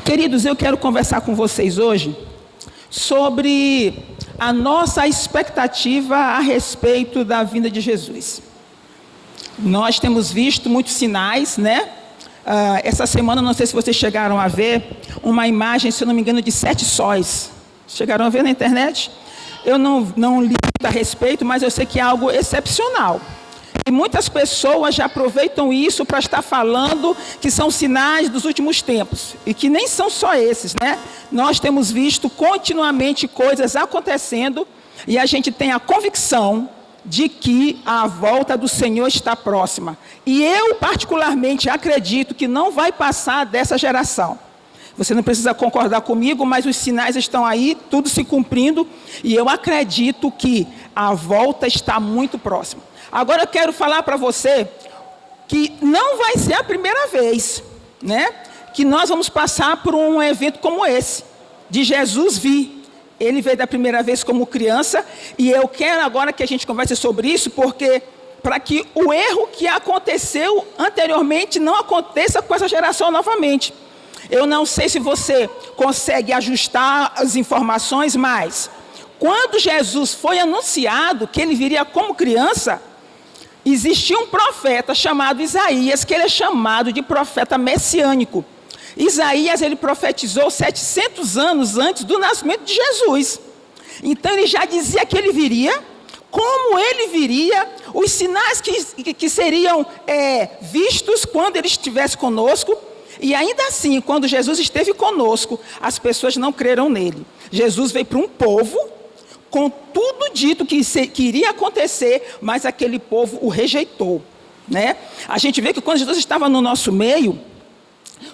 Queridos, eu quero conversar com vocês hoje sobre a nossa expectativa a respeito da vinda de Jesus. Nós temos visto muitos sinais, né? Essa semana, não sei se vocês chegaram a ver, uma imagem, se eu não me engano, de 7 sóis. Chegaram a ver na internet? Eu não li muito a respeito, mas eu sei que é algo excepcional. E muitas pessoas já aproveitam isso para estar falando que são sinais dos últimos tempos. E que nem são só esses, né? Nós temos visto continuamente coisas acontecendo e a gente tem a convicção de que a volta do Senhor está próxima. E eu, particularmente, acredito que não vai passar dessa geração. Você não precisa concordar comigo, mas os sinais estão aí, tudo se cumprindo, e eu acredito que a volta está muito próxima. Agora eu quero falar para você que não vai ser a primeira vez, né, que nós vamos passar por um evento como esse, de Jesus vir. Ele veio da primeira vez como criança, e eu quero agora que a gente converse sobre isso, porque para que o erro que aconteceu anteriormente não aconteça com essa geração novamente. Eu não sei se você consegue ajustar as informações, mas quando Jesus foi anunciado que ele viria como criança, existia um profeta chamado Isaías, que ele é chamado de profeta messiânico. Isaías, ele profetizou 700 anos antes do nascimento de Jesus. Então ele já dizia que ele viria, como ele viria, os sinais que seriam vistos quando ele estivesse conosco. E ainda assim, quando Jesus esteve conosco, as pessoas não creram nele. Jesus veio para um povo com tudo dito que iria acontecer, mas aquele povo o rejeitou, né? A gente vê que quando Jesus estava no nosso meio,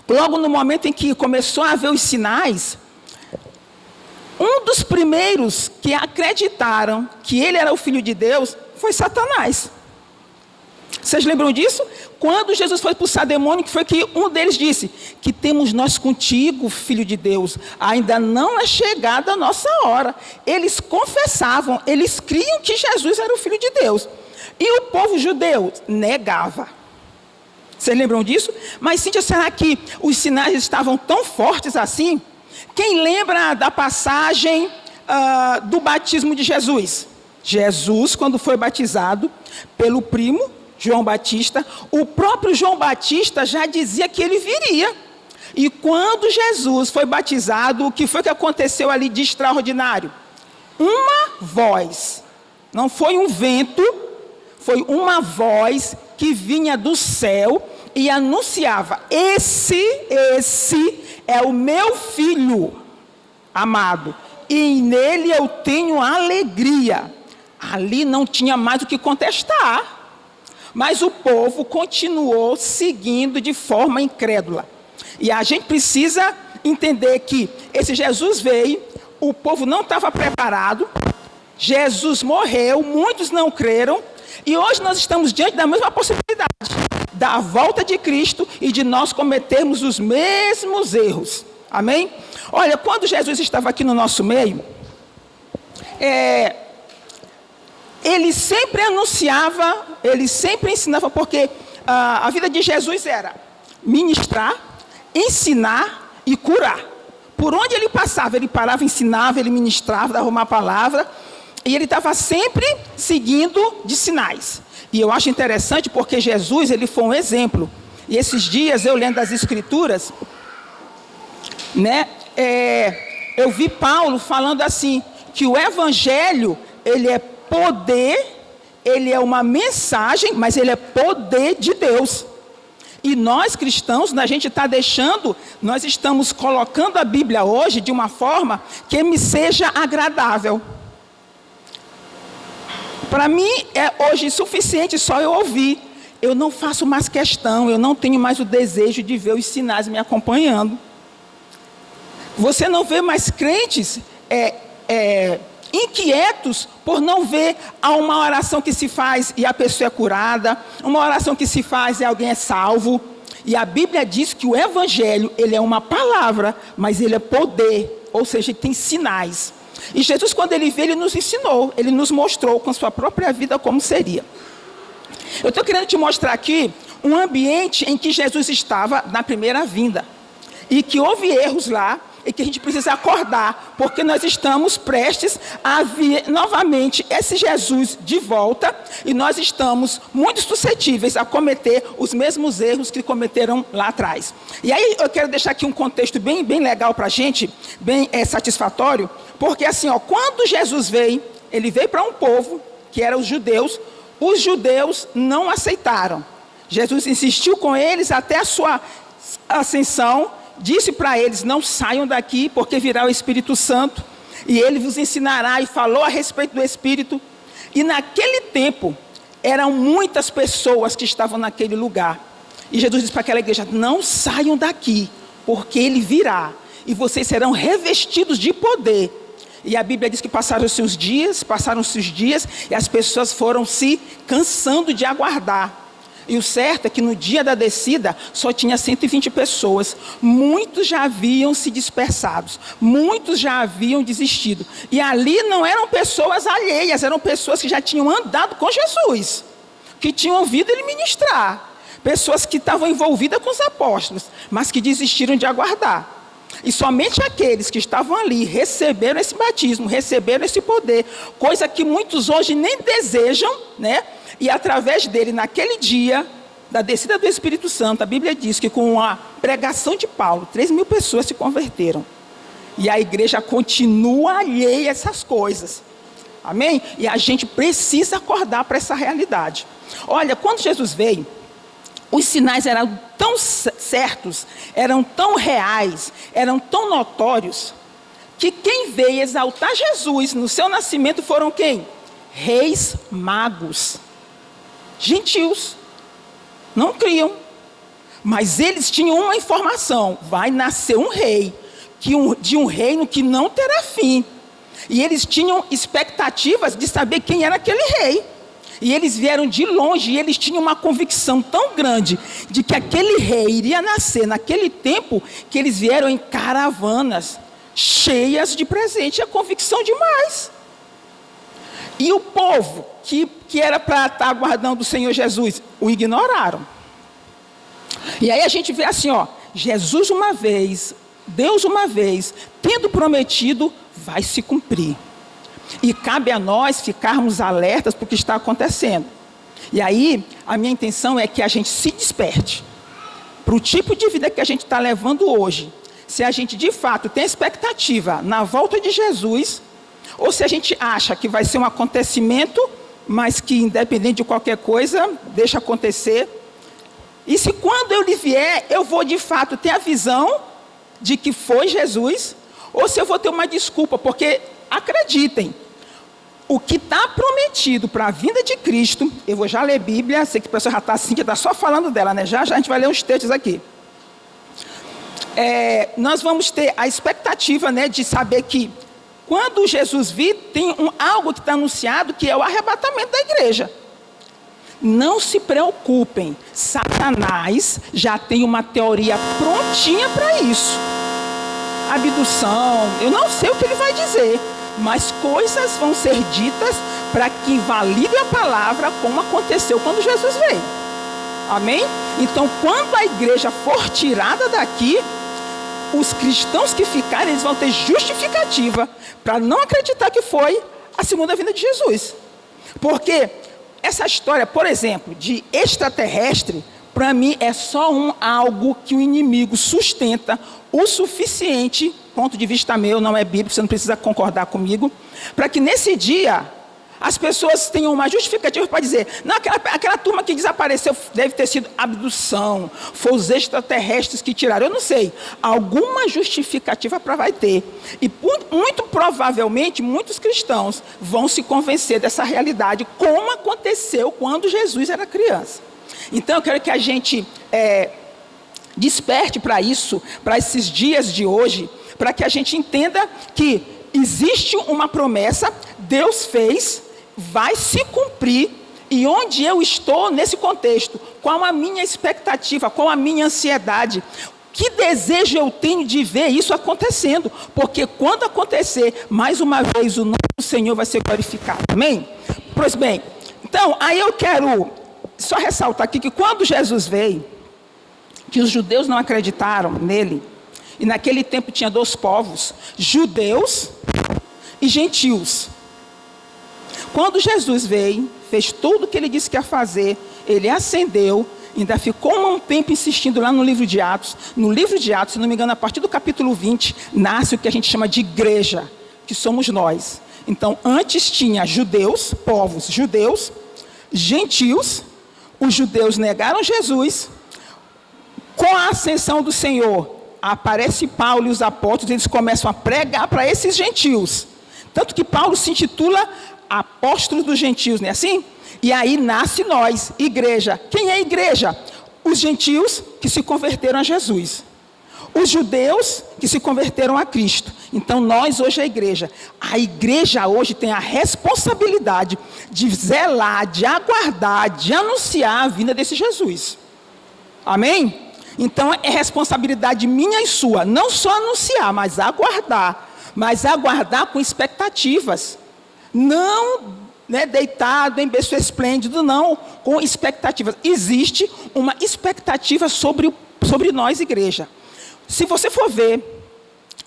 logo no momento em que começou a haver os sinais, um dos primeiros que acreditaram que ele era o Filho de Deus foi Satanás. Vocês lembram disso? Quando Jesus foi expulsar demônio, que foi que um deles disse: que temos nós contigo, Filho de Deus, ainda não é chegada a nossa hora. Eles confessavam, eles criam que Jesus era o Filho de Deus. E o povo judeu negava. Vocês lembram disso? Mas, Cíntia, será que os sinais estavam tão fortes assim? Quem lembra da passagem do batismo de Jesus? Jesus, quando foi batizado pelo primo João Batista, o próprio João Batista já dizia que ele viria. E quando Jesus foi batizado, o que foi que aconteceu ali de extraordinário? Uma voz, não foi um vento, foi uma voz que vinha do céu e anunciava: esse é o meu filho amado, e nele eu tenho alegria. Ali não tinha mais o que contestar. Mas o povo continuou seguindo de forma incrédula. E a gente precisa entender que esse Jesus veio, o povo não estava preparado, Jesus morreu, muitos não creram, e hoje nós estamos diante da mesma possibilidade, da volta de Cristo e de nós cometermos os mesmos erros. Amém? Olha, quando Jesus estava aqui no nosso meio, ele sempre anunciava, ele sempre ensinava, porque a vida de Jesus era ministrar, ensinar e curar. Por onde ele passava, ele parava, ensinava, ele ministrava, dava uma palavra, e ele estava sempre seguindo de sinais. E eu acho interessante porque Jesus, ele foi um exemplo. E esses dias, eu lendo as Escrituras, né, eu vi Paulo falando assim, que o Evangelho, ele é poder, ele é uma mensagem, mas ele é poder de Deus. E nós cristãos, a gente está nós estamos colocando a Bíblia hoje de uma forma que me seja agradável. Para mim é hoje suficiente só eu ouvir. Eu não faço mais questão, eu não tenho mais o desejo de ver os sinais me acompanhando. Você não vê mais crentes inquietos por não ver uma oração que se faz e a pessoa é curada, uma oração que se faz e alguém é salvo. E a Bíblia diz que o Evangelho, ele é uma palavra, mas ele é poder, ou seja, ele tem sinais. E Jesus, quando ele veio, ele nos ensinou, ele nos mostrou com sua própria vida como seria. Eu estou querendo te mostrar aqui um ambiente em que Jesus estava na primeira vinda. e que houve erros lá, e que a gente precisa acordar, porque nós estamos prestes a ver novamente esse Jesus de volta, e nós estamos muito suscetíveis a cometer os mesmos erros que cometeram lá atrás. E aí eu quero deixar aqui um contexto bem legal para a gente, bem satisfatório, porque assim, quando Jesus veio, ele veio para um povo, que eram os judeus não aceitaram. Jesus insistiu com eles até a sua ascensão, disse para eles, não saiam daqui, porque virá o Espírito Santo, e ele vos ensinará, e falou a respeito do Espírito. E naquele tempo, eram muitas pessoas que estavam naquele lugar. E Jesus disse para aquela igreja, não saiam daqui, porque ele virá, e vocês serão revestidos de poder. E a Bíblia diz que passaram-se os dias, e as pessoas foram se cansando de aguardar. E o certo é que no dia da descida só tinha 120 pessoas. Muitos já haviam se dispersado, muitos já haviam desistido. E ali não eram pessoas alheias, eram pessoas que já tinham andado com Jesus, que tinham ouvido ele ministrar. Pessoas que estavam envolvidas com os apóstolos, mas que desistiram de aguardar. E somente aqueles que estavam ali receberam esse batismo, receberam esse poder, coisa que muitos hoje nem desejam, né? E através dele, naquele dia da descida do Espírito Santo, a Bíblia diz que com a pregação de Paulo, 3.000 pessoas se converteram. E a igreja continua alheia a essas coisas. Amém? E a gente precisa acordar para essa realidade. Olha, quando Jesus veio, os sinais eram tão certos, eram tão reais, eram tão notórios, que quem veio exaltar Jesus no seu nascimento foram quem? Reis magos. Gentios. Não criam. Mas eles tinham uma informação, vai nascer um rei, de um reino que não terá fim. E eles tinham expectativas de saber quem era aquele rei. E eles vieram de longe, e eles tinham uma convicção tão grande de que aquele rei iria nascer naquele tempo, que eles vieram em caravanas cheias de presente. A convicção demais. E o povo que era para estar aguardando o Senhor Jesus, o ignoraram. E aí a gente vê assim, Jesus uma vez, Deus uma vez, tendo prometido, vai se cumprir. E cabe a nós ficarmos alertas para o que está acontecendo. E aí, a minha intenção é que a gente se desperte para o tipo de vida que a gente está levando hoje. Se a gente de fato tem expectativa na volta de Jesus, ou se a gente acha que vai ser um acontecimento, mas que independente de qualquer coisa, deixa acontecer. E se quando ele vier, eu vou de fato ter a visão de que foi Jesus, ou se eu vou ter uma desculpa, porque acreditem, o que está prometido para a vinda de Cristo, eu vou já ler Bíblia, sei que o pessoal já está assim, que está só falando dela, né? Já a gente vai ler uns textos aqui. Nós vamos ter a expectativa, né, de saber que quando Jesus vir, tem algo que está anunciado, que é o arrebatamento da igreja. Não se preocupem, Satanás já tem uma teoria prontinha para isso. Abdução, eu não sei o que ele vai dizer, mas coisas vão ser ditas para que invalide a palavra, como aconteceu quando Jesus veio. Amém? Então, quando a igreja for tirada daqui, os cristãos que ficarem, eles vão ter justificativa para não acreditar que foi a segunda vinda de Jesus. Porque essa história, por exemplo, de extraterrestre, para mim é só algo que o inimigo sustenta o suficiente, ponto de vista meu, não é bíblico, você não precisa concordar comigo, para que nesse dia as pessoas tenham uma justificativa para dizer, não, aquela turma que desapareceu deve ter sido abdução, foi os extraterrestres que tiraram, eu não sei, alguma justificativa vai ter. E muito provavelmente muitos cristãos vão se convencer dessa realidade, como aconteceu quando Jesus era criança. Então eu quero que a gente desperte para isso, para esses dias de hoje, para que a gente entenda que existe uma promessa, Deus fez, vai se cumprir, e onde eu estou nesse contexto, qual a minha expectativa, qual a minha ansiedade, que desejo eu tenho de ver isso acontecendo, porque quando acontecer, mais uma vez o nome do Senhor vai ser glorificado, amém? Pois bem, então aí eu quero só ressaltar aqui que quando Jesus veio, que os judeus não acreditaram nele, E naquele tempo tinha 2 povos, judeus e gentios. Quando Jesus veio, fez tudo o que ele disse que ia fazer, ele ascendeu, ainda ficou um tempo insistindo lá no livro de Atos. No livro de Atos, se não me engano, a partir do capítulo 20, nasce o que a gente chama de igreja, que somos nós. Então, antes tinha judeus, povos judeus, gentios. Os judeus negaram Jesus. Com a ascensão do Senhor, aparece Paulo e os apóstolos, eles começam a pregar para esses gentios. Tanto que Paulo se intitula apóstolo dos gentios, não é assim? E aí nasce nós, igreja. Quem é a igreja? Os gentios que se converteram a Jesus. Os judeus que se converteram a Cristo. Então nós hoje é a igreja. A igreja hoje tem a responsabilidade de zelar, de aguardar, de anunciar a vinda desse Jesus. Amém? Então é responsabilidade minha e sua. Não só anunciar, mas aguardar. Mas aguardar com expectativas. Não deitado em berço esplêndido, não, com expectativas. Existe uma expectativa sobre nós, igreja. Se você for ver,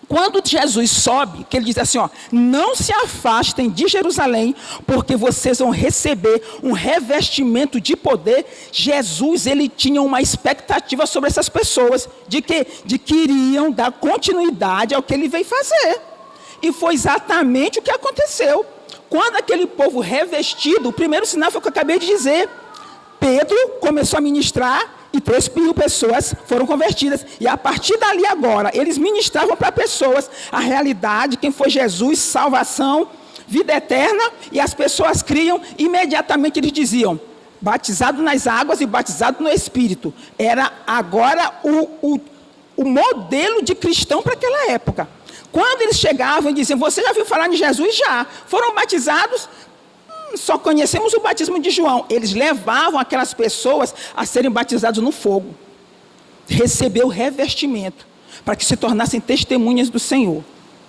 quando Jesus sobe, que ele diz assim, não se afastem de Jerusalém, porque vocês vão receber um revestimento de poder. Jesus, ele tinha uma expectativa sobre essas pessoas, de que iriam dar continuidade ao que ele veio fazer. E foi exatamente o que aconteceu. Quando aquele povo revestido, o primeiro sinal foi o que eu acabei de dizer. Pedro começou a ministrar e 3.000 pessoas foram convertidas. E a partir dali agora, eles ministravam para pessoas a realidade, quem foi Jesus, salvação, vida eterna. E as pessoas criam, imediatamente eles diziam, batizado nas águas e batizado no Espírito. Era agora o modelo de cristão para aquela época. Quando eles chegavam e diziam, você já ouviu falar de Jesus? Já. Foram batizados? Só conhecemos o batismo de João. Eles levavam aquelas pessoas a serem batizados no fogo. Receber o revestimento, para que se tornassem testemunhas do Senhor.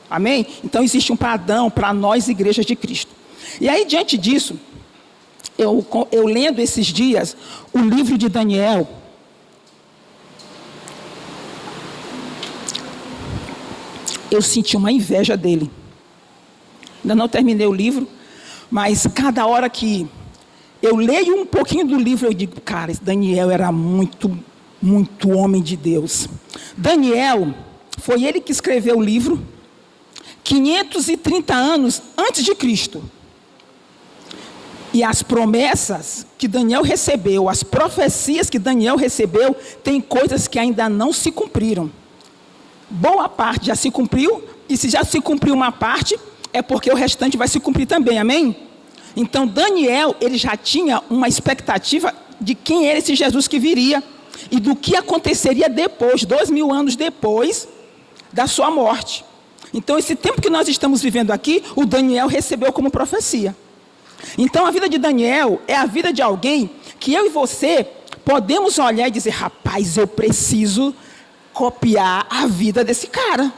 Amém? Então existe um padrão para nós, igrejas de Cristo. E aí, diante disso, eu lendo esses dias o livro de Daniel, eu senti uma inveja dele. Ainda não terminei o livro, mas cada hora que eu leio um pouquinho do livro, eu digo, cara, esse Daniel era muito, muito homem de Deus. Daniel, foi ele que escreveu o livro 530 anos antes de Cristo. E as promessas que Daniel recebeu, as profecias que Daniel recebeu, tem coisas que ainda não se cumpriram. Boa parte já se cumpriu, e se já se cumpriu uma parte, é porque o restante vai se cumprir também, amém? Então Daniel, ele já tinha uma expectativa de quem era esse Jesus que viria, e do que aconteceria depois, 2000 anos depois da sua morte. Então esse tempo que nós estamos vivendo aqui, o Daniel recebeu como profecia. Então a vida de Daniel é a vida de alguém que eu e você podemos olhar e dizer, rapaz, eu preciso copiar a vida desse cara.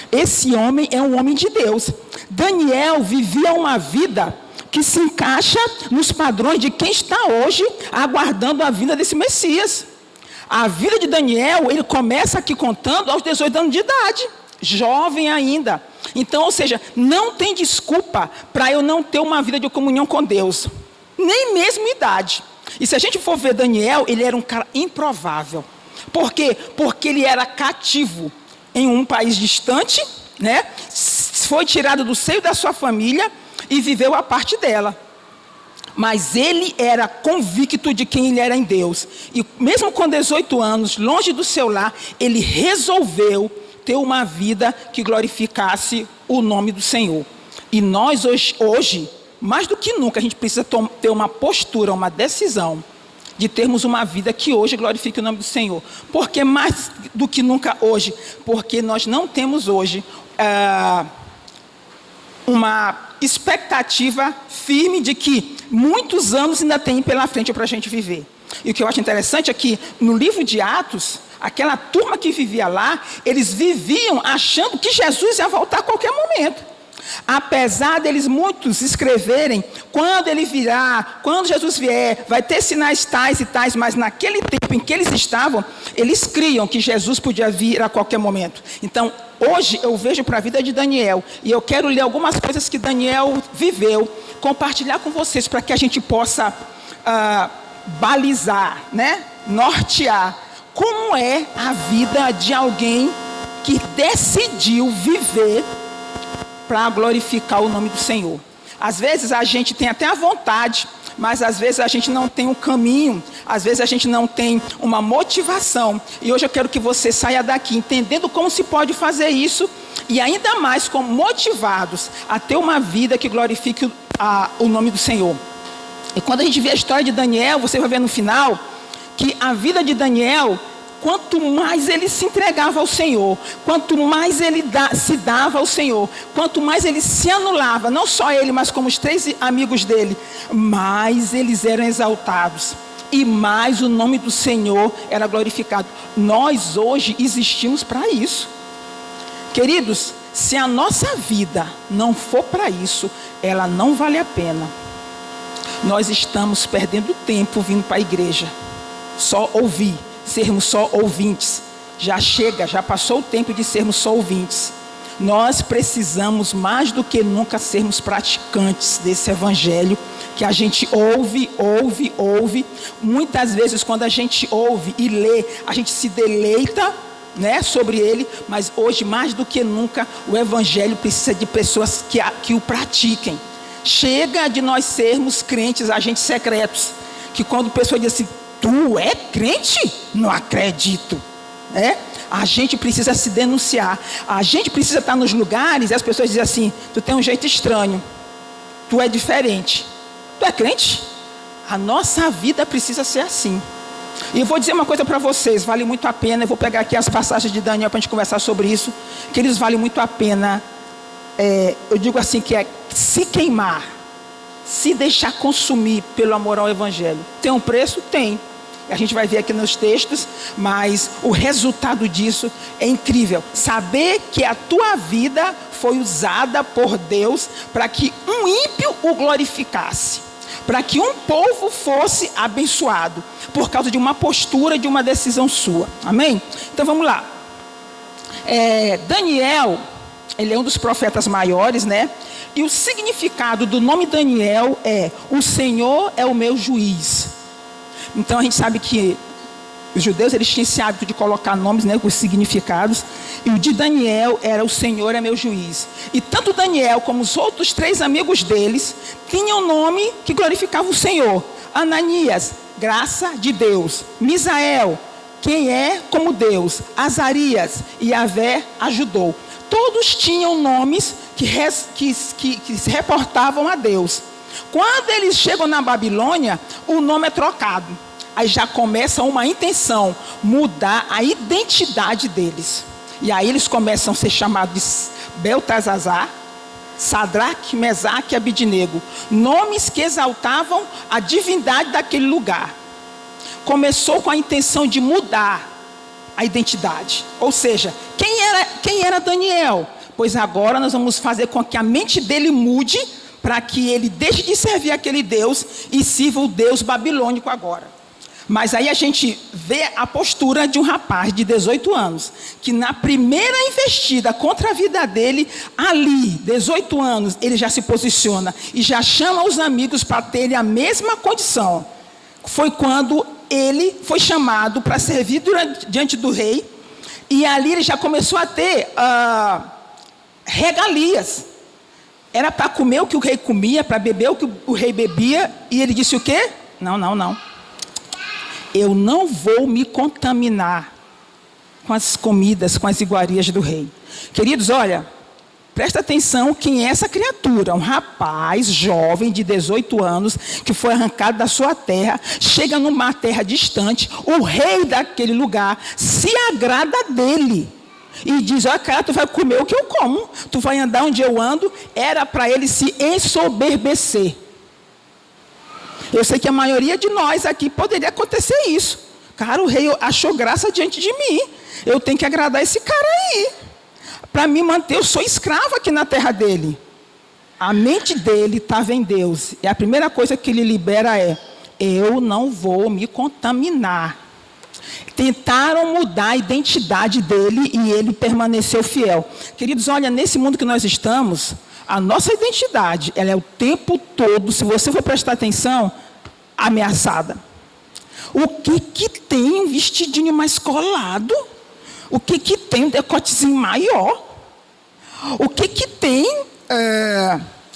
Esse homem é um homem de Deus. Daniel vivia uma vida que se encaixa nos padrões de quem está hoje aguardando a vinda desse Messias. A vida de Daniel, ele começa aqui contando aos 18 anos de idade, jovem ainda. Então, ou seja, não tem desculpa para eu não ter uma vida de comunhão com Deus, nem mesmo idade. E se a gente for ver Daniel, ele era um cara improvável. Por quê? Porque ele era cativo em um país distante, né? Foi tirado do seio da sua família e viveu a parte dela. Mas ele era convicto de quem ele era em Deus. E mesmo com 18 anos, longe do seu lar, ele resolveu ter uma vida que glorificasse o nome do Senhor. E nós hoje, mais do que nunca, a gente precisa ter uma postura, uma decisão de termos uma vida que hoje glorifique o nome do Senhor. Por que mais do que nunca hoje? Porque nós não temos hoje uma expectativa firme de que muitos anos ainda tem pela frente para a gente viver. E o que eu acho interessante é que no livro de Atos, aquela turma que vivia lá, eles viviam achando que Jesus ia voltar a qualquer momento. Apesar deles muitos escreverem, quando ele virá, quando Jesus vier, vai ter sinais tais e tais, mas naquele tempo em que eles estavam, eles criam que Jesus podia vir a qualquer momento. Então, hoje eu vejo para a vida de Daniel, e eu quero ler algumas coisas que Daniel viveu, compartilhar com vocês, para que a gente possa balizar, né? Nortear, como é a vida de alguém que decidiu viver para glorificar o nome do Senhor. Às vezes a gente tem até a vontade, mas às vezes a gente não tem um caminho, às vezes a gente não tem uma motivação. E hoje eu quero que você saia daqui entendendo como se pode fazer isso, e ainda mais como motivados a ter uma vida que glorifique o nome do Senhor. E quando a gente vê a história de Daniel, você vai ver no final que a vida de Daniel, quanto mais ele se entregava ao Senhor, quanto mais ele se dava ao Senhor, quanto mais ele se anulava, não só ele, mas como os 3 amigos dele, mais eles eram exaltados e mais o nome do Senhor era glorificado. Nós hoje existimos para isso. Queridos, se a nossa vida não for para isso, ela não vale a pena. Nós estamos perdendo tempo vindo para a igreja, só ouvir, sermos só ouvintes. Já chega, já passou o tempo de sermos só ouvintes. Nós precisamos mais do que nunca sermos praticantes desse evangelho, que a gente ouve. Muitas vezes quando a gente ouve e lê, a gente se deleita, né, sobre ele, mas hoje mais do que nunca o evangelho precisa de pessoas que o pratiquem. Chega de nós sermos crentes, agentes secretos, que quando a pessoa diz assim, tu é crente? Não acredito. A gente precisa se denunciar. A gente precisa estar nos lugares e as pessoas dizem assim, tu tem um jeito estranho, tu é diferente. Tu é crente? A nossa vida precisa ser assim. E eu vou dizer uma coisa para vocês, vale muito a pena. Eu vou pegar aqui as passagens de Daniel para a gente conversar sobre isso, que eles valem muito a pena. Eu digo assim, que é se queimar, se deixar consumir pelo amor ao evangelho. Tem um preço? Tem. A gente vai ver aqui nos textos, mas o resultado disso é incrível. Saber que a tua vida foi usada por Deus para que um ímpio o glorificasse, para que um povo fosse abençoado, por causa de uma postura, de uma decisão sua. Amém? Então vamos lá. Daniel, ele é um dos profetas maiores, né? E o significado do nome Daniel é: o Senhor é o meu juiz. Então a gente sabe que os judeus, eles tinham esse hábito de colocar nomes, né, com os significados. E o de Daniel era: o Senhor é meu juiz. E tanto Daniel como os outros 3 amigos deles tinham nome que glorificava o Senhor. Ananias, graça de Deus. Misael, quem é como Deus. Azarias, Yahvé ajudou. Todos tinham nomes que se reportavam a Deus. Quando eles chegam na Babilônia, o nome é trocado. Aí já começa uma intenção, mudar a identidade deles. E aí eles começam a ser chamados de Beltesazar, Sadraque, Mesaque e Abidnego. Nomes que exaltavam a divindade daquele lugar. Começou com a intenção de mudar a identidade. Ou seja, quem era Daniel? Pois agora nós vamos fazer com que a mente dele mude, para que ele deixe de servir aquele Deus e sirva o Deus babilônico agora. Mas aí a gente vê a postura de um rapaz de 18 anos, que na primeira investida contra a vida dele, ali, 18 anos, ele já se posiciona e já chama os amigos para terem a mesma condição. Foi quando ele foi chamado para servir diante do rei, e ali ele já começou a ter regalias. Era para comer o que o rei comia, para beber o que o rei bebia, e ele disse o quê? Não. Eu não vou me contaminar com as comidas, com as iguarias do rei. Queridos, olha, presta atenção quem é essa criatura. Um rapaz jovem de 18 anos, que foi arrancado da sua terra, chega numa terra distante, o rei daquele lugar se agrada dele. E diz: olha, cara, tu vai comer o que eu como, tu vai andar onde eu ando. Era para ele se ensoberbecer. Eu sei que a maioria de nós aqui poderia acontecer isso. Cara, o rei achou graça diante de mim, eu tenho que agradar esse cara aí. Para me manter, eu sou escravo aqui na terra dele. A mente dele estava em Deus. E a primeira coisa que ele libera é: eu não vou me contaminar. Tentaram mudar a identidade dele e ele permaneceu fiel. Queridos, olha, nesse mundo que nós estamos, a nossa identidade, ela é o tempo todo, se você for prestar atenção, ameaçada. O que tem um vestidinho mais colado? O que tem um decotezinho maior? O que tem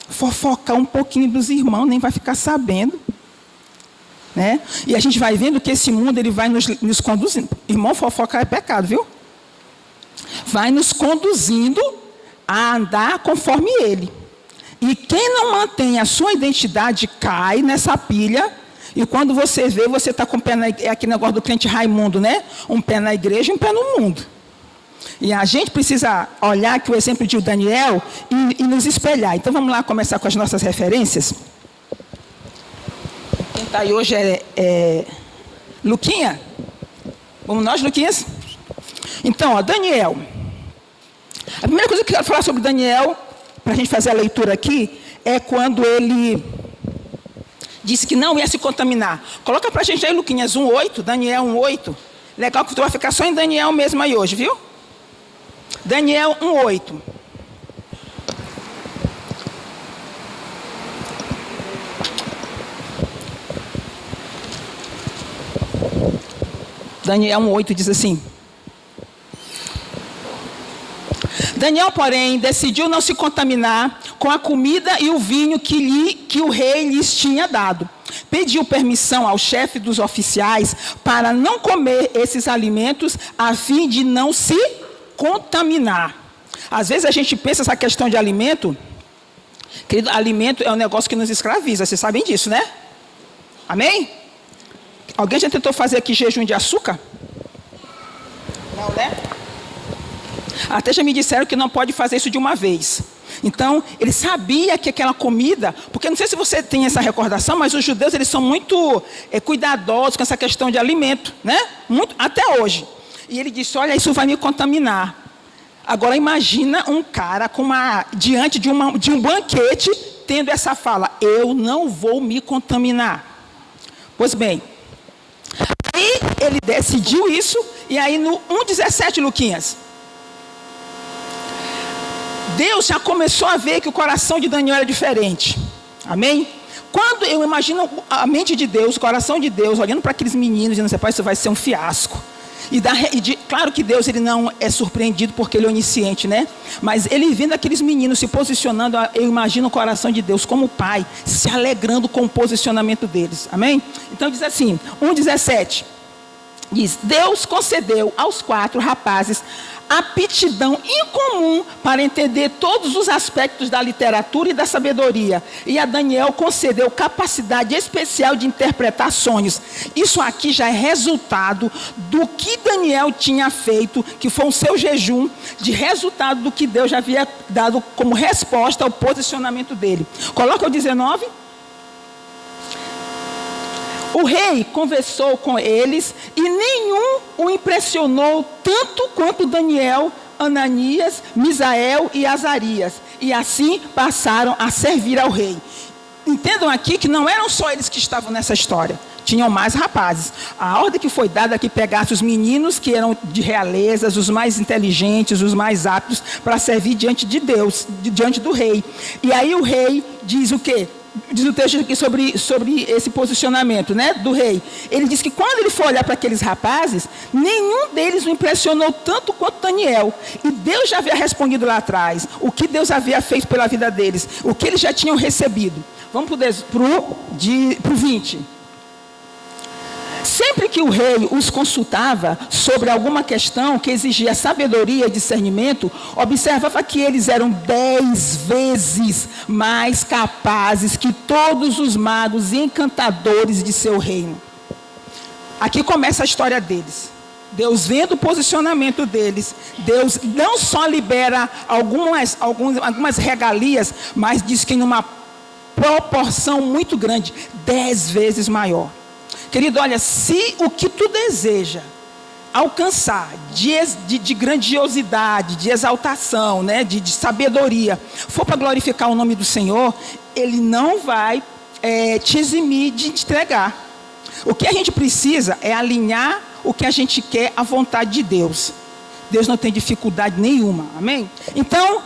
fofocar um pouquinho dos irmãos, nem vai ficar sabendo. Né? E a gente vai vendo que esse mundo ele vai nos conduzindo. Irmão, fofocar é pecado, viu? Vai nos conduzindo a andar conforme ele. E quem não mantém a sua identidade cai nessa pilha. E quando você vê, você está com o pé é aquele negócio do crente Raimundo, né? Um pé na igreja e um pé no mundo. E a gente precisa olhar aqui o exemplo de Daniel e nos espelhar. Então vamos lá começar com as nossas referências. Quem está aí hoje é Luquinha? Vamos nós, Luquinhas? Então, ó, Daniel. A primeira coisa que eu quero falar sobre Daniel, para a gente fazer a leitura aqui, é quando ele disse que não ia se contaminar. Coloca para a gente aí, Luquinhas, 1:8, Daniel 1:8. Legal que tu vai ficar só em Daniel mesmo aí hoje, viu? Daniel 1:8. Daniel 1:8 diz assim: Daniel, porém, decidiu não se contaminar com a comida e o vinho que o rei lhes tinha dado. Pediu permissão ao chefe dos oficiais para não comer esses alimentos, a fim de não se contaminar. Às vezes a gente pensa essa questão de alimento, querido, alimento é um negócio que nos escraviza, vocês sabem disso, né? Amém? Alguém já tentou fazer aqui jejum de açúcar? Não, né? Até já me disseram que não pode fazer isso de uma vez. Então, ele sabia que aquela comida, porque não sei se você tem essa recordação, mas os judeus eles são muito cuidadosos com essa questão de alimento, né? Muito, até hoje. E ele disse: olha, isso vai me contaminar. Agora imagina um cara diante de um banquete, tendo essa fala: eu não vou me contaminar. Pois bem, aí ele decidiu isso, e aí no 1:17, Luquinhas, Deus já começou a ver que o coração de Daniel era diferente. Amém? Quando eu imagino a mente de Deus, o coração de Deus, olhando para aqueles meninos, dizendo: rapaz, isso vai ser um fiasco. Claro que Deus ele não é surpreendido porque ele é onisciente, né? Mas ele vendo aqueles meninos se posicionando, eu imagino o coração de Deus como pai, se alegrando com o posicionamento deles. Amém? Então diz assim, 1:17. Diz: Deus concedeu aos 4 rapazes aptidão incomum para entender todos os aspectos da literatura e da sabedoria. E a Daniel concedeu capacidade especial de interpretar sonhos. Isso aqui já é resultado do que Daniel tinha feito, que foi o seu jejum, de resultado do que Deus já havia dado como resposta ao posicionamento dele. Coloca o 19. O rei conversou com eles e nenhum o impressionou tanto quanto Daniel, Ananias, Misael e Azarias. E assim passaram a servir ao rei. Entendam aqui que não eram só eles que estavam nessa história. Tinham mais rapazes. A ordem que foi dada é que pegasse os meninos que eram de realezas, os mais inteligentes, os mais aptos, para servir diante de Deus, diante do rei. E aí o rei diz o quê? Diz o texto aqui sobre esse posicionamento, né, do rei. Ele diz que quando ele foi olhar para aqueles rapazes, nenhum deles o impressionou tanto quanto Daniel. E Deus já havia respondido lá atrás o que Deus havia feito pela vida deles, o que eles já tinham recebido. Vamos para o 20. Sempre que o rei os consultava sobre alguma questão que exigia sabedoria e discernimento, observava que eles eram 10 vezes mais capazes que todos os magos e encantadores de seu reino. Aqui começa a história deles. Deus vendo o posicionamento deles, Deus não só libera algumas regalias, mas diz que em uma proporção muito grande, 10 vezes maior. Querido, olha, se o que tu deseja alcançar de grandiosidade, de exaltação, né, de sabedoria, for para glorificar o nome do Senhor, Ele não vai te eximir de entregar. O que a gente precisa é alinhar o que a gente quer à vontade de Deus. Deus não tem dificuldade nenhuma, amém? Então,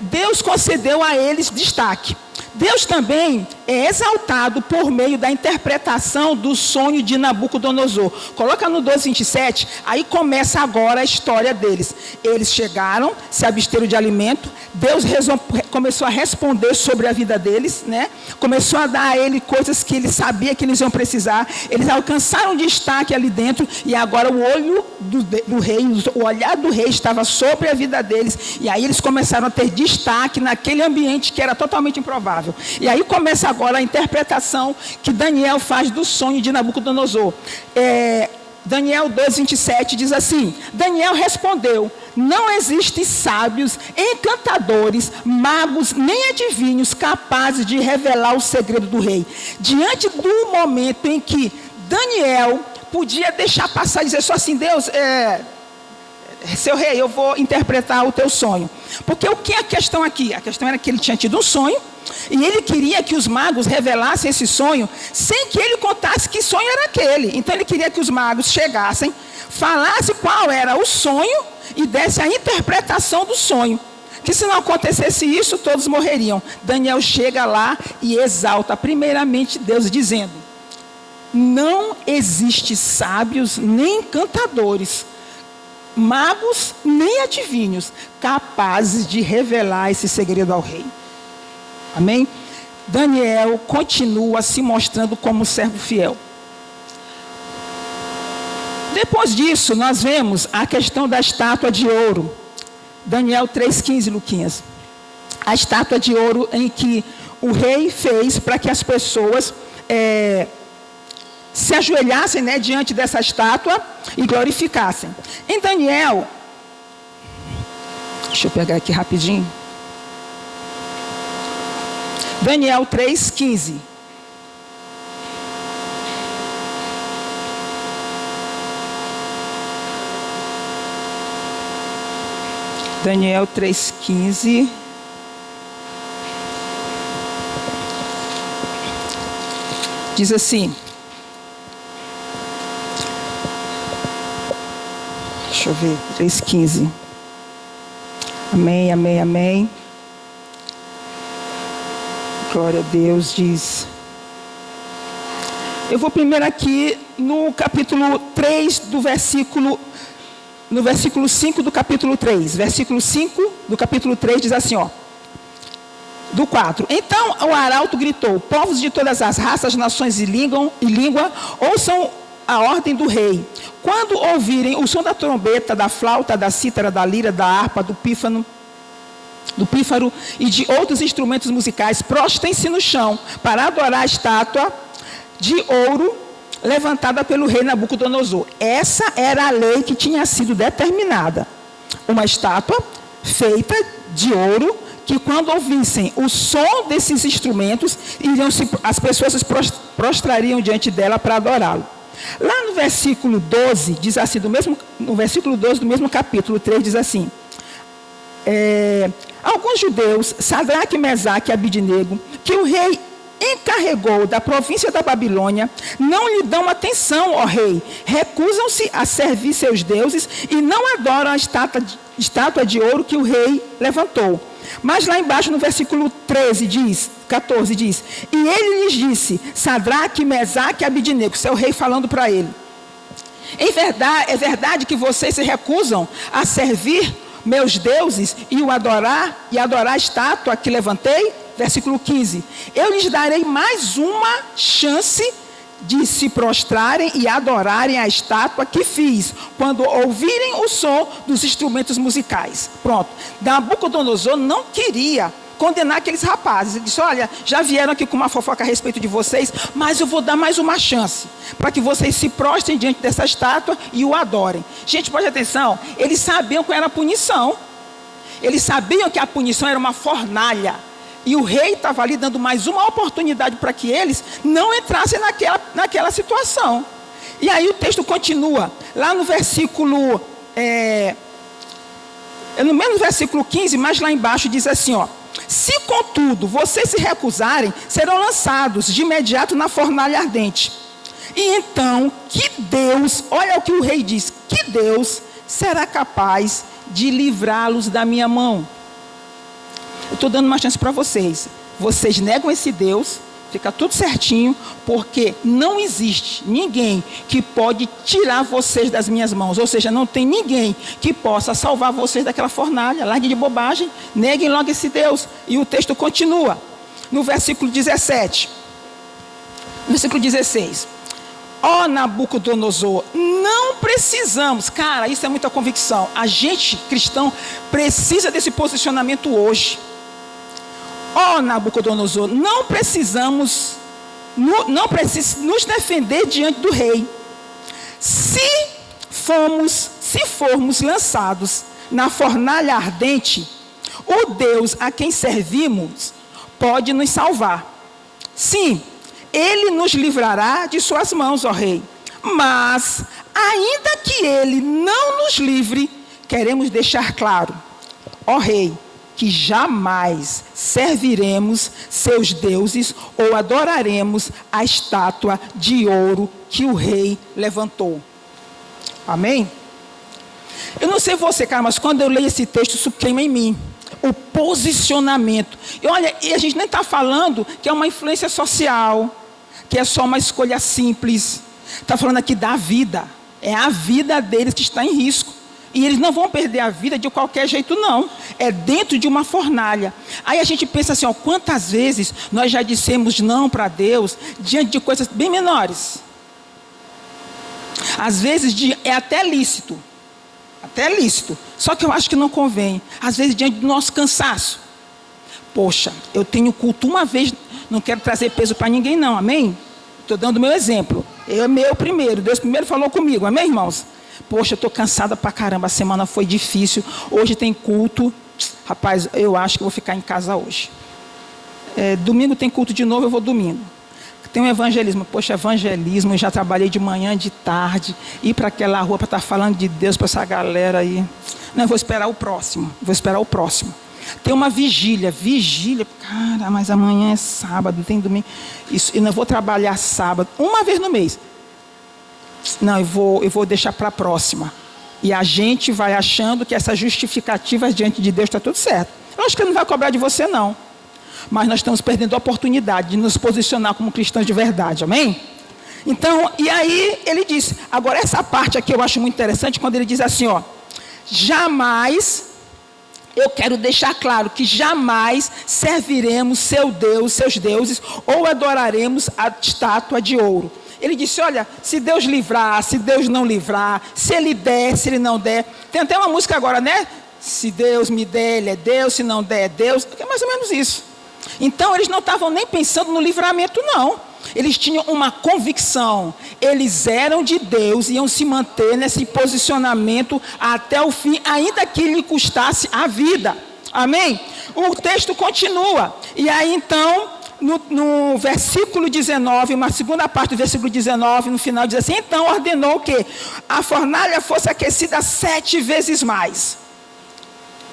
Deus concedeu a eles destaque. Deus também é exaltado por meio da interpretação do sonho de Nabucodonosor. Coloca no 12:27, aí começa agora a história deles. Eles chegaram, se absteram de alimento, Deus começou a responder sobre a vida deles, né? Começou a dar a ele coisas que ele sabia que eles iam precisar. Eles alcançaram destaque ali dentro, e agora o olho do rei, o olhar do rei estava sobre a vida deles, e aí eles começaram a ter destaque naquele ambiente que era totalmente improvável. E aí começa agora a interpretação que Daniel faz do sonho de Nabucodonosor. Daniel 2:27 diz assim: Daniel respondeu: não existem sábios, encantadores, magos, nem adivinhos capazes de revelar o segredo do rei. Diante do momento em que Daniel podia deixar passar e dizer só assim: Deus, seu rei, eu vou interpretar o teu sonho. Porque o que é a questão aqui? A questão era que ele tinha tido um sonho, e ele queria que os magos revelassem esse sonho, sem que ele contasse que sonho era aquele. Então ele queria que os magos chegassem, falassem qual era o sonho, e desse a interpretação do sonho. Que se não acontecesse isso, todos morreriam. Daniel chega lá e exalta primeiramente Deus, dizendo: não existe sábios nem encantadores, magos nem adivinhos capazes de revelar esse segredo ao rei. Amém? Daniel continua se mostrando como servo fiel. Depois disso, nós vemos a questão da estátua de ouro. Daniel 3:15, Luquinhas. A estátua de ouro em que o rei fez para que as pessoas se ajoelhassem, né, diante dessa estátua e glorificassem. Em Daniel, deixa eu pegar aqui rapidinho. Daniel 3:15. Daniel 3:15. Diz assim. Deixa eu ver, 3:15. Amém, amém, amém. Glória a Deus, diz. Eu vou primeiro aqui no capítulo 3 do versículo, no versículo 5 do capítulo 3. Versículo 5 do capítulo 3 diz assim, ó. Do 4. Então o arauto gritou: povos de todas as raças, nações e língua, ouçam a ordem do rei. Quando ouvirem o som da trombeta, da flauta, da cítara, da lira, da harpa, do pífaro e de outros instrumentos musicais, prostrem-se no chão para adorar a estátua de ouro levantada pelo rei Nabucodonosor. Essa era a lei que tinha sido determinada. Uma estátua feita de ouro, que quando ouvissem o som desses instrumentos, as pessoas se prostrariam diante dela para adorá-lo. Lá no versículo 12, diz assim, no versículo 12 do mesmo capítulo 3, diz assim: alguns judeus, Sadraque, Mesaque e Abidnego, que o rei encarregou da província da Babilônia, não lhe dão atenção, ó rei, recusam-se a servir seus deuses e não adoram a estátua de ouro que o rei levantou. Mas lá embaixo no versículo 14 diz: e ele lhes disse, Sadraque, Mesaque e Abidnego, seu rei falando para ele: é verdade que vocês se recusam a servir meus deuses e adorar a estátua que levantei? Versículo 15: eu lhes darei mais uma chance de se prostrarem e adorarem a estátua que fiz, quando ouvirem o som dos instrumentos musicais. Pronto. Nabucodonosor não queria condenar aqueles rapazes. Ele disse: olha, já vieram aqui com uma fofoca a respeito de vocês, mas eu vou dar mais uma chance, para que vocês se prostrem diante dessa estátua e o adorem. Gente, preste atenção, eles sabiam qual era a punição. Eles sabiam que a punição era uma fornalha. E o rei estava ali dando mais uma oportunidade para que eles não entrassem naquela situação. E aí o texto continua: lá no versículo, no mesmo versículo 15, mas lá embaixo diz assim, ó: se contudo vocês se recusarem, serão lançados de imediato na fornalha ardente. E então, que Deus, olha o que o rei diz, que Deus será capaz de livrá-los da minha mão. Eu estou dando uma chance para vocês. Vocês negam esse Deus, fica tudo certinho, porque não existe ninguém que pode tirar vocês das minhas mãos. Ou seja, não tem ninguém que possa salvar vocês daquela fornalha. Larguem de bobagem, neguem logo esse Deus. E o texto continua, no versículo 17. Versículo 16. Ó Nabucodonosor, não precisamos, cara, isso é muita convicção. A gente, cristão, precisa desse posicionamento hoje. Ó Nabucodonosor, não precisamos nos defender diante do rei. Se formos lançados na fornalha ardente, o Deus a quem servimos pode nos salvar. Sim, Ele nos livrará de suas mãos, ó rei. Mas, ainda que Ele não nos livre, queremos deixar claro, ó rei, que jamais serviremos seus deuses ou adoraremos a estátua de ouro que o rei levantou. Amém? Eu não sei você, cara, mas quando eu leio esse texto, isso queima em mim. O posicionamento. E olha, e a gente nem está falando que é uma influência social, que é só uma escolha simples. Está falando aqui da vida. É a vida deles que está em risco. E eles não vão perder a vida de qualquer jeito, não. É dentro de uma fornalha. Aí a gente pensa assim, ó, quantas vezes nós já dissemos não para Deus diante de coisas bem menores. Às vezes é até lícito. Até lícito. Só que eu acho que não convém. Às vezes diante do nosso cansaço. Poxa, eu tenho culto uma vez, não quero trazer peso para ninguém não, amém? Estou dando o meu exemplo. Meu primeiro, Deus primeiro falou comigo, amém, irmãos? Poxa, eu estou cansada pra caramba, a semana foi difícil, hoje tem culto. Rapaz, eu acho que vou ficar em casa hoje. Domingo tem culto de novo, eu vou domingo. Tem um evangelismo, poxa, evangelismo, eu já trabalhei de manhã, de tarde, ir para aquela rua para estar falando de Deus para essa galera aí. Não, eu vou esperar o próximo, Tem uma vigília, cara, mas amanhã é sábado, tem domingo, isso, eu não vou trabalhar sábado, uma vez no mês. Não, eu vou deixar para a próxima. E a gente vai achando que essas justificativas diante de Deus está tudo certo. Eu acho que Ele não vai cobrar de você, não. Mas nós estamos perdendo a oportunidade de nos posicionar como cristãos de verdade, amém? Então, e aí ele diz, agora essa parte aqui eu acho muito interessante, quando ele diz assim, ó, jamais, eu quero deixar claro que jamais serviremos seus deuses, ou adoraremos a estátua de ouro. Ele disse, olha, se Deus livrar, se Deus não livrar, se Ele der, se Ele não der. Tem até uma música agora, né? Se Deus me der, Ele é Deus, se não der, é Deus. É mais ou menos isso. Então, eles não estavam nem pensando no livramento, não. Eles tinham uma convicção. Eles eram de Deus e iam se manter nesse posicionamento até o fim, ainda que lhe custasse a vida. Amém? O texto continua. E aí, então, no versículo 19, uma segunda parte do versículo 19, no final diz assim, então ordenou que a fornalha fosse aquecida 7 vezes mais.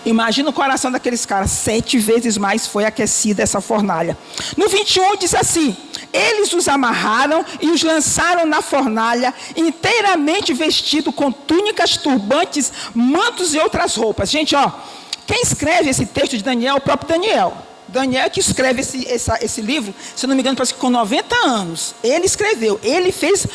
Imagina o coração daqueles caras, 7 vezes mais foi aquecida essa fornalha. No 21 diz assim, eles os amarraram e os lançaram na fornalha, inteiramente vestido com túnicas, turbantes, mantos e outras roupas. Gente, ó, quem escreve esse texto de Daniel é o próprio Daniel. Daniel que escreve esse livro, se não me engano, parece que com 90 anos. Ele escreveu, ele fez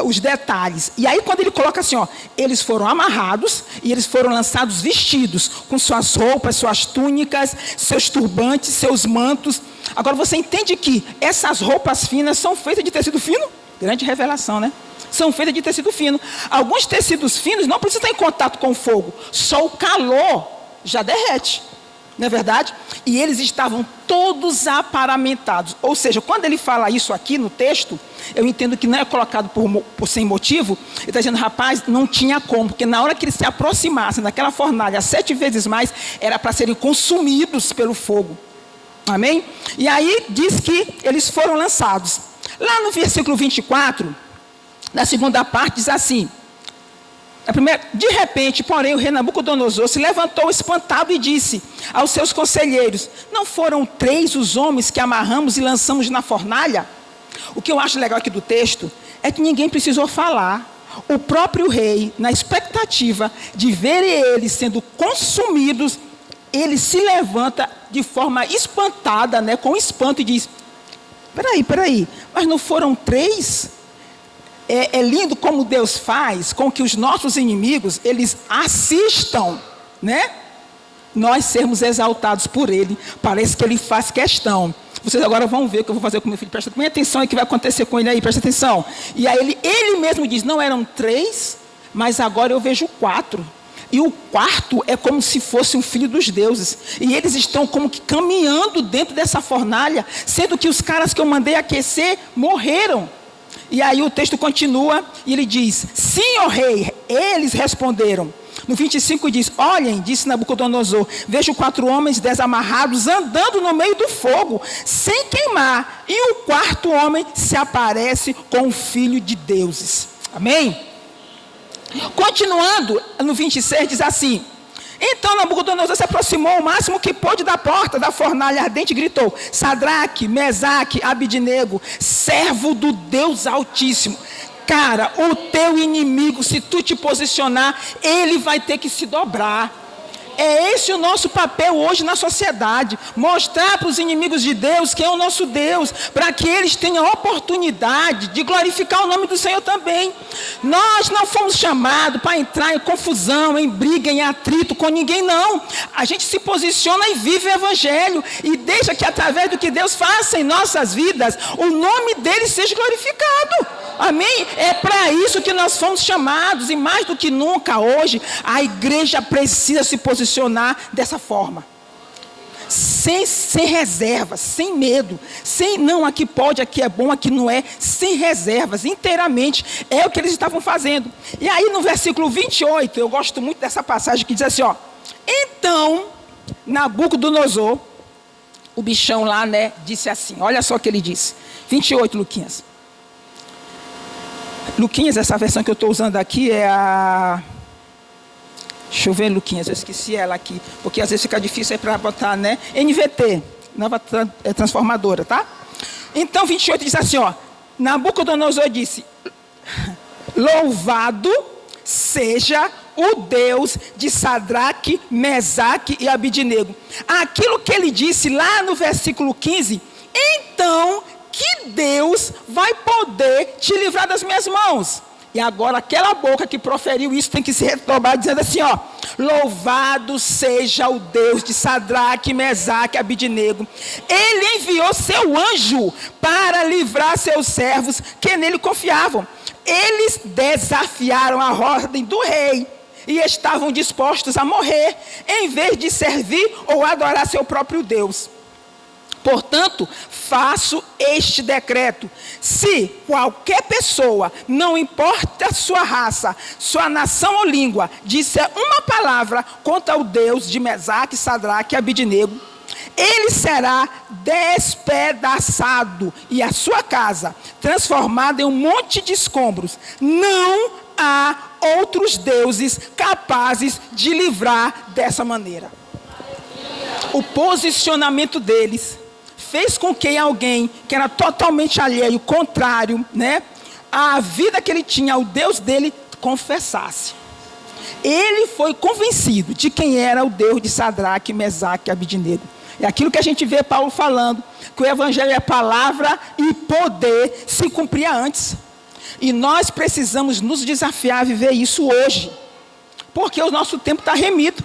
os detalhes. E aí quando ele coloca assim, ó, eles foram amarrados e eles foram lançados vestidos, com suas roupas, suas túnicas, seus turbantes, seus mantos. Agora você entende que essas roupas finas são feitas de tecido fino? Grande revelação, né? São feitas de tecido fino. Alguns tecidos finos não precisam estar em contato com o fogo, só o calor já derrete. Não é verdade? E eles estavam todos aparamentados. Ou seja, quando ele fala isso aqui no texto, eu entendo que não é colocado por sem motivo. Ele está dizendo, rapaz, não tinha como. Porque na hora que eles se aproximassem daquela fornalha 7 vezes mais, era para serem consumidos pelo fogo. Amém? E aí diz que eles foram lançados. Lá no versículo 24, Na segunda parte diz assim, na primeira, de repente, porém, o rei Nabucodonosor se levantou espantado e disse aos seus conselheiros: não foram 3 os homens que amarramos e lançamos na fornalha? O que eu acho legal aqui do texto é que ninguém precisou falar. O próprio rei, na expectativa de ver eles sendo consumidos, ele se levanta de forma espantada, né, com espanto, e diz: peraí, mas não foram 3? É lindo como Deus faz com que os nossos inimigos, eles assistam, né? Nós sermos exaltados por Ele. Parece que Ele faz questão. Vocês agora vão ver o que eu vou fazer com meu filho. Presta bem atenção e o que vai acontecer com ele aí. Presta atenção. E aí ele mesmo diz, não eram 3, mas agora eu vejo 4. E o quarto é como se fosse um filho dos deuses. E eles estão como que caminhando dentro dessa fornalha, sendo que os caras que eu mandei aquecer morreram. E aí o texto continua e ele diz: sim, ó rei. Eles responderam. No 25 diz: olhem, disse Nabucodonosor, vejo 4 homens desamarrados andando no meio do fogo, sem queimar. E o 4º homem se aparece com o filho de deuses. Amém? Continuando, no 26 diz assim: então Nabucodonosor se aproximou o máximo que pôde da porta da fornalha ardente e gritou: Sadraque, Mesaque, Abidnego, servo do Deus Altíssimo. Cara, o teu inimigo, se tu te posicionar, ele vai ter que se dobrar. É esse o nosso papel hoje na sociedade. Mostrar para os inimigos de Deus quem é o nosso Deus, para que eles tenham a oportunidade de glorificar o nome do Senhor também. Nós não fomos chamados para entrar em confusão, em briga, em atrito com ninguém, não. A gente se posiciona e vive o Evangelho, e deixa que através do que Deus faça em nossas vidas, o nome dele seja glorificado. Amém? É para isso que nós fomos chamados, e mais do que nunca hoje, a igreja precisa se posicionar dessa forma. Sem reservas, sem medo, sem não, aqui pode, aqui é bom, aqui não é, sem reservas, inteiramente. É o que eles estavam fazendo. E aí no versículo 28, eu gosto muito dessa passagem que diz assim, ó: então, Nabucodonosor, o bichão lá, né, disse assim, olha só o que ele disse. 28, Luquinhas. Luquinhas, essa versão que eu estou usando aqui é a... Deixa eu ver, Luquinhas, eu esqueci ela aqui, porque às vezes fica difícil para botar, né? NVT, nova transformadora, tá? Então, 28 diz assim, ó: Nabucodonosor disse: louvado seja o Deus de Sadraque, Mesaque e Abidnego. Aquilo que ele disse lá no versículo 15, então, que Deus vai poder te livrar das minhas mãos. E agora aquela boca que proferiu isso tem que se retomar dizendo assim, ó: louvado seja o Deus de Sadraque, Mesaque e Abidnego. Ele enviou seu anjo para livrar seus servos que nele confiavam. Eles desafiaram a ordem do rei e estavam dispostos a morrer, em vez de servir ou adorar seu próprio Deus. Portanto, faço este decreto: se qualquer pessoa, não importa a sua raça, sua nação ou língua, disser uma palavra contra o Deus de Mesaque, Sadraque e Abidnego, ele será despedaçado e a sua casa transformada em um monte de escombros. Não há outros deuses capazes de livrar dessa maneira. O posicionamento deles fez com que alguém que era totalmente alheio, contrário, né, à vida que ele tinha, ao Deus dele, confessasse. Ele foi convencido de quem era o Deus de Sadraque, Mesaque e Abidnego. É aquilo que a gente vê Paulo falando, que o Evangelho é palavra e poder, se cumpria antes. E nós precisamos nos desafiar a viver isso hoje, porque o nosso tempo está remido.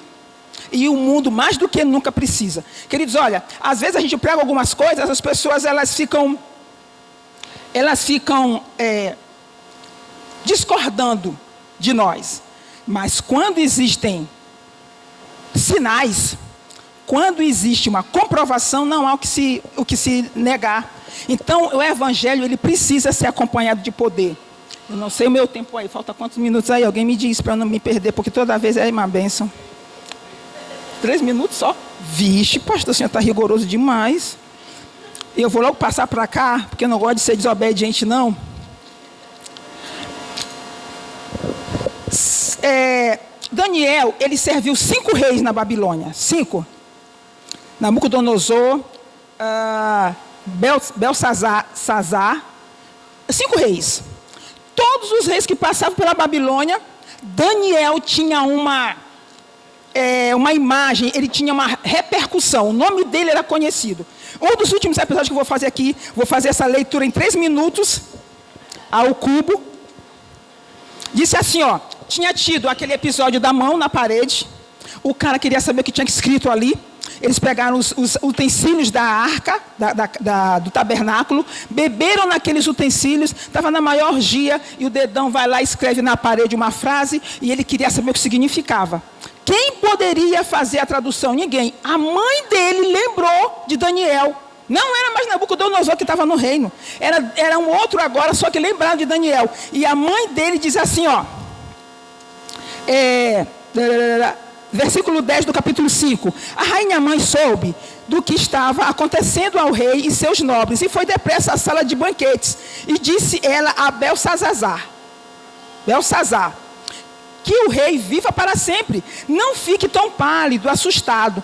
E o mundo mais do que nunca precisa. Queridos, olha, às vezes a gente prega algumas coisas, as pessoas elas ficam discordando de nós. Mas quando existem sinais, quando existe uma comprovação, não há o que se negar. Então o Evangelho ele precisa ser acompanhado de poder. Eu não sei o meu tempo aí, falta quantos minutos aí? Alguém me diz para eu não me perder, porque toda vez é uma bênção. 3 minutos só? Vixe, pastor, o senhor está rigoroso demais. Eu vou logo passar para cá, porque eu não gosto de ser desobediente, não. Daniel, ele serviu 5 reis na Babilônia. 5. Nabucodonosor, Belsazar, 5 reis. Todos os reis que passavam pela Babilônia, Daniel tinha uma imagem, ele tinha uma repercussão. O nome dele era conhecido. Um dos últimos episódios que eu vou fazer aqui, vou fazer essa leitura em 3 minutos, ao cubo. Disse assim, ó, tinha tido aquele episódio da mão na parede, o cara queria saber o que tinha escrito ali, eles pegaram os utensílios da arca, do tabernáculo, beberam naqueles utensílios, estava na maior orgia, e o dedão vai lá e escreve na parede uma frase, e ele queria saber o que significava. Quem poderia fazer a tradução? Ninguém. A mãe dele lembrou de Daniel. Não era mais Nabucodonosor que estava no reino. Era um outro agora, só que lembrava de Daniel. E a mãe dele diz assim, ó. Versículo 10 do capítulo 5. A rainha mãe soube do que estava acontecendo ao rei e seus nobres. E foi depressa à sala de banquetes. E disse ela a Belsazar, que o rei viva para sempre. Não fique tão pálido, assustado.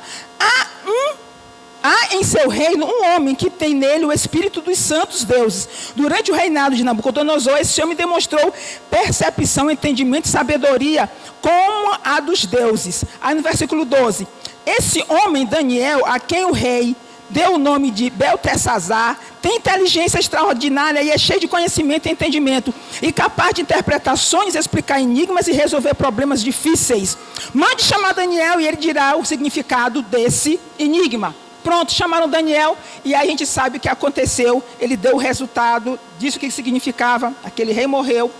Há em seu reino um homem que tem nele o espírito dos santos deuses. Durante o reinado de Nabucodonosor, esse homem demonstrou percepção, entendimento e sabedoria como a dos deuses. Aí no versículo 12. Esse homem, Daniel, a quem o rei deu o nome de Beltesazar, tem inteligência extraordinária e é cheio de conhecimento e entendimento, e capaz de interpretações, explicar enigmas e resolver problemas difíceis. Mande chamar Daniel e ele dirá o significado desse enigma. Pronto, chamaram Daniel e aí a gente sabe o que aconteceu. Ele deu o resultado, disse o que significava. Aquele rei morreu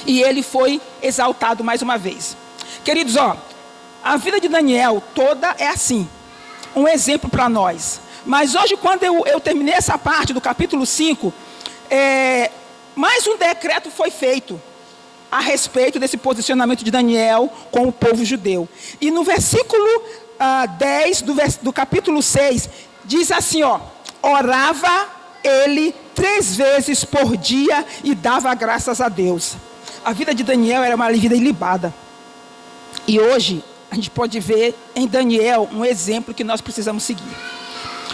e ele foi exaltado mais uma vez. Queridos, ó, a vida de Daniel toda é assim, um exemplo para nós. Mas hoje, quando eu terminei essa parte do capítulo 5, mais um decreto foi feito a respeito desse posicionamento de Daniel com o povo judeu. E no versículo 10 do capítulo 6, diz assim, ó, orava ele 3 vezes por dia e dava graças a Deus. A vida de Daniel era uma vida ilibada. E hoje, a gente pode ver em Daniel um exemplo que nós precisamos seguir.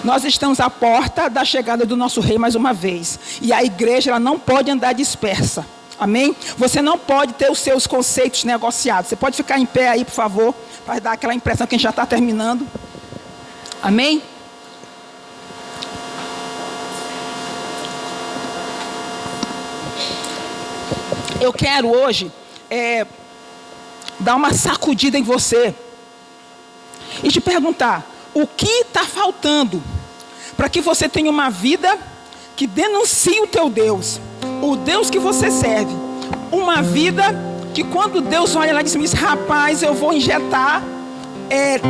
Nós estamos à porta da chegada do nosso rei mais uma vez. E a igreja ela não pode andar dispersa. Amém? Você não pode ter os seus conceitos negociados. Você pode ficar em pé aí, por favor, para dar aquela impressão que a gente já está terminando. Amém? Eu quero hoje dar uma sacudida em você e te perguntar: o que está faltando para que você tenha uma vida que denuncie o teu Deus, o Deus que você serve? Uma vida que quando Deus olha lá e diz: rapaz, eu vou injetar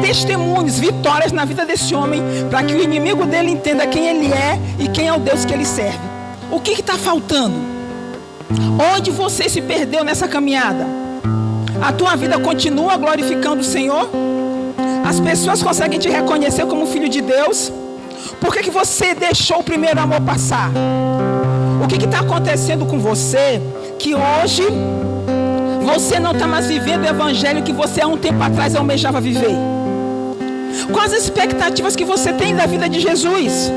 testemunhos, vitórias na vida desse homem, para que o inimigo dele entenda quem ele é e quem é o Deus que ele serve. O que está faltando? Onde você se perdeu nessa caminhada? A tua vida continua glorificando o Senhor? As pessoas conseguem te reconhecer como filho de Deus? Por que você deixou o primeiro amor passar? O que está acontecendo com você que hoje você não está mais vivendo o evangelho que você há um tempo atrás almejava viver? Quais as expectativas que você tem da vida de Jesus?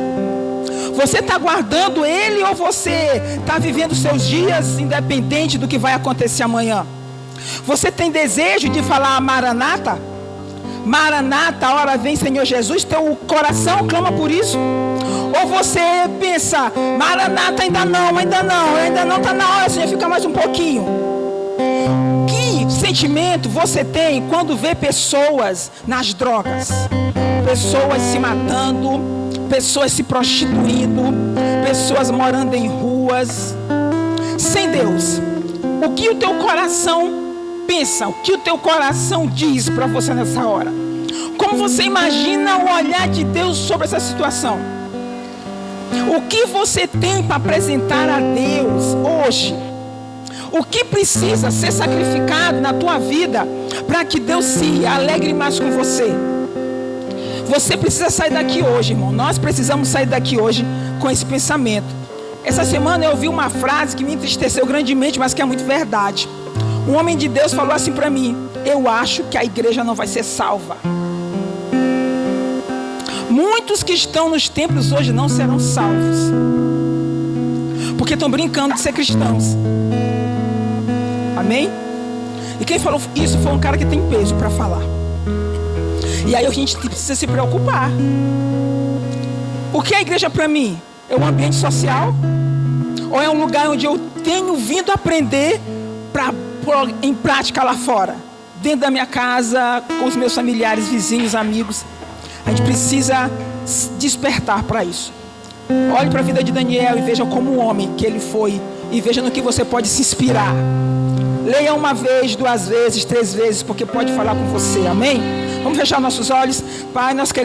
Você está guardando Ele ou você está vivendo seus dias independente do que vai acontecer amanhã? Você tem desejo de falar Maranata? Maranata, a hora vem, Senhor Jesus. Teu coração clama por isso? Ou você pensa: Maranata, ainda não está na hora, Senhor, fica mais um pouquinho. Que sentimento você tem quando vê pessoas nas drogas, pessoas se matando, pessoas se prostituindo, pessoas morando em ruas, sem Deus? O que o teu coração pensa? O que o teu coração diz para você nessa hora? Como você imagina o olhar de Deus sobre essa situação? O que você tem para apresentar a Deus hoje? O que precisa ser sacrificado na tua vida para que Deus se alegre mais com você? Você precisa sair daqui hoje, irmão. Nós precisamos sair daqui hoje com esse pensamento. Essa semana eu ouvi uma frase que me entristeceu grandemente, mas que é muito verdade. Um homem de Deus falou assim para mim: eu acho que a igreja não vai ser salva. Muitos que estão nos templos hoje não serão salvos, porque estão brincando de ser cristãos. Amém? E quem falou isso foi um cara que tem peso para falar. E aí a gente precisa se preocupar. O que é a igreja para mim? É um ambiente social? Ou é um lugar onde eu tenho vindo aprender para pôr em prática lá fora? Dentro da minha casa, com os meus familiares, vizinhos, amigos. A gente precisa despertar para isso. Olhe para a vida de Daniel e veja como um homem que ele foi. E veja no que você pode se inspirar. Leia uma vez, 2 vezes, 3 vezes, porque pode falar com você. Amém? Vamos fechar nossos olhos. Pai, nós queremos